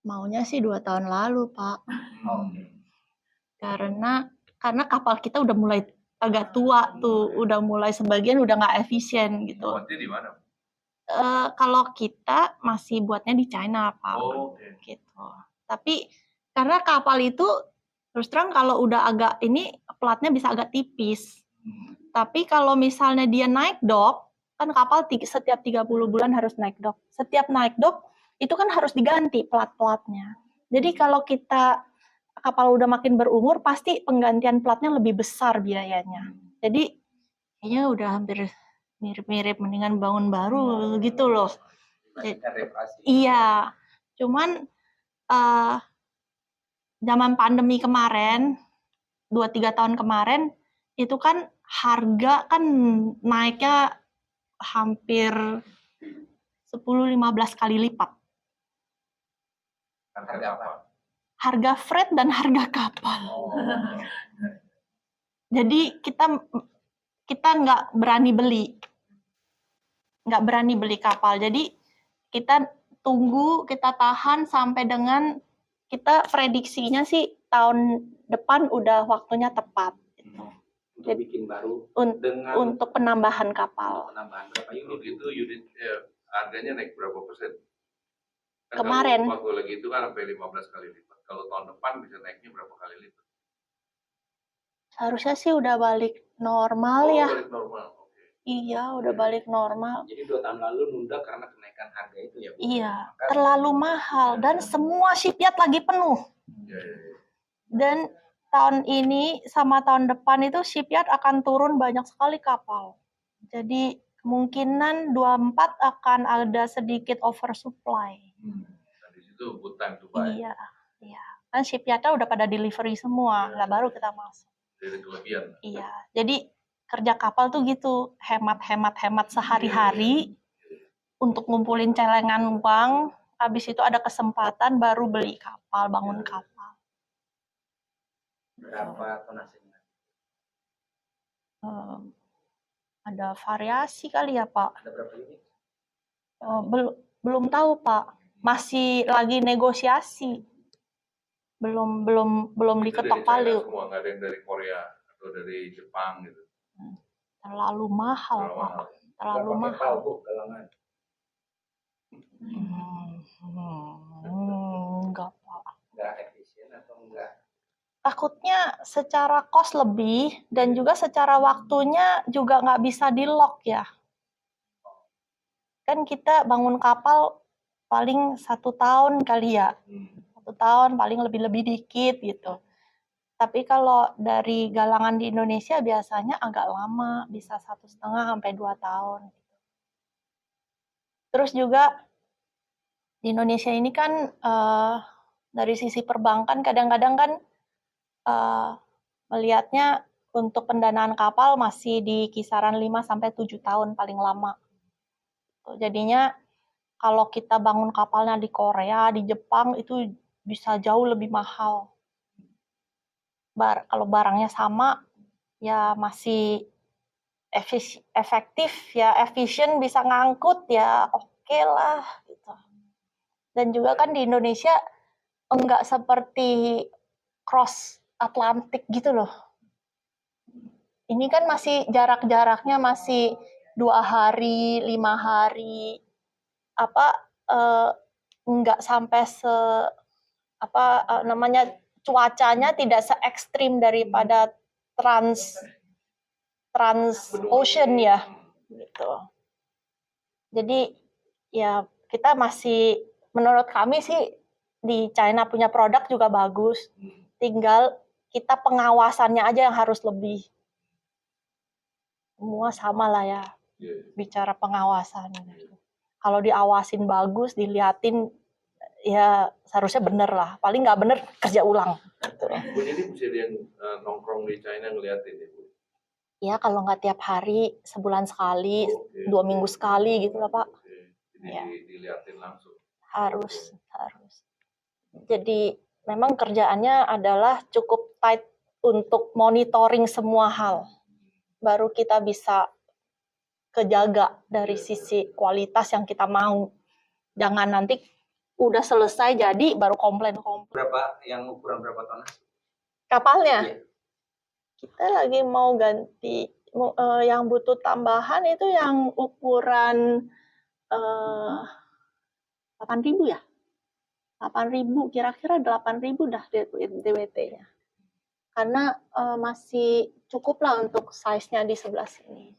Maunya sih 2 tahun lalu, Pak. Oh, Karena kapal kita udah mulai agak tua tuh, udah mulai sebagian udah nggak efisien gitu. buatnya di mana? Kalau kita masih buatnya di China, Pak. Oh, oke. Gitu. Tapi karena kapal itu terus terang kalau udah agak ini platnya bisa agak tipis. Tapi kalau misalnya dia naik dock, kan kapal setiap 30 bulan harus naik dock. Setiap naik dock itu kan harus diganti plat-platnya. Jadi kalau kita kapal udah makin berumur, pasti penggantian platnya lebih besar biayanya. Jadi kayaknya udah hampir mirip-mirip, mendingan bangun baru gitu loh. Iya, cuman zaman pandemi kemarin, 2-3 tahun kemarin, itu kan harga kan naiknya hampir 10-15 kali lipat. Harga apa? Harga freight dan harga kapal. Jadi kita nggak berani beli kapal. Jadi kita tunggu, kita tahan sampai dengan kita prediksinya sih tahun depan udah waktunya tepat. Untuk bikin baru untuk penambahan kapal. Penambahan berapa unit? Itu unit harganya naik berapa persen? Kan Kemarin. Waktu lagi itu kan sampai 15 kali lipat. Kalau tahun depan bisa naiknya berapa kali lipat? Seharusnya sih udah balik normal ya. Balik normal. Okay. Iya, udah balik normal. Jadi 2 tahun lalu nunda karena kenaikan harga itu ya, Bu? Iya, terlalu mahal dan semua shipyard lagi penuh. Dan tahun ini sama tahun depan itu shipyard akan turun banyak sekali kapal. Jadi kemungkinan 24 akan ada sedikit oversupply. Nah, di situ good time to buy. Iya. Kan shipyardnya udah pada delivery semua, lah baru kita masuk. Jadi kelebihan. Iya, jadi kerja kapal tuh gitu, hemat sehari-hari untuk ngumpulin celengan uang, habis itu ada kesempatan baru beli kapal, bangun kapal. Berapa tonasenya? Ada variasi kali ya, Pak. Ada berapa unit? Belum tahu, Pak. Masih lagi negosiasi. Belum diketok palu. Semua nggak ada yang dari Korea atau dari Jepang gitu. Terlalu mahal, Pak. Terlalu mahal. Bu, galangan. Enggak, Pak. Enggak efisien atau enggak? Takutnya secara cost lebih dan juga secara waktunya juga nggak bisa di-lock ya. Kan kita bangun kapal paling 1 tahun kali ya. 1 tahun paling lebih dikit gitu. Tapi kalau dari galangan di Indonesia biasanya agak lama, bisa 1,5 sampai 2 tahun. Terus juga di Indonesia ini kan dari sisi perbankan kadang-kadang kan melihatnya untuk pendanaan kapal masih di kisaran 5 sampai 7 tahun paling lama. Jadinya kalau kita bangun kapalnya di Korea, di Jepang itu bisa jauh lebih mahal. Kalau barangnya sama, ya masih efektif, ya efisien, bisa ngangkut, ya oke lah. Gitu. Dan juga kan di Indonesia enggak seperti cross Atlantik gitu loh. Ini kan masih jarak-jaraknya masih 2 hari, 5 hari, enggak sampai cuacanya tidak se ekstrim daripada trans ocean ya gitu. Jadi ya kita masih, menurut kami sih di China punya produk juga bagus, tinggal kita pengawasannya aja yang harus lebih. Semua sama lah ya bicara pengawasan. Kalau diawasin bagus, diliatin, ya seharusnya bener lah. Paling nggak bener, kerja ulang. Gitu. Bu, jadi bisa ada yang nongkrong di China ngeliatin ya, Bu? Ya kalau nggak tiap hari, sebulan sekali, 2 minggu sekali gitu lah, Pak. Jadi ya. Diliatin langsung. Harus. Jadi memang kerjaannya adalah cukup tight untuk monitoring semua hal. Baru kita bisa kejaga dari sisi kualitas yang kita mau. Jangan nanti udah selesai jadi baru komplain. Berapa yang ukuran berapa ton? Kapalnya Iya. kita lagi mau ganti yang butuh tambahan itu yang ukuran 8.000 ya. 8.000 kira-kira 8.000 dah DWT-nya. Karena masih cukup lah untuk size-nya di sebelah sini.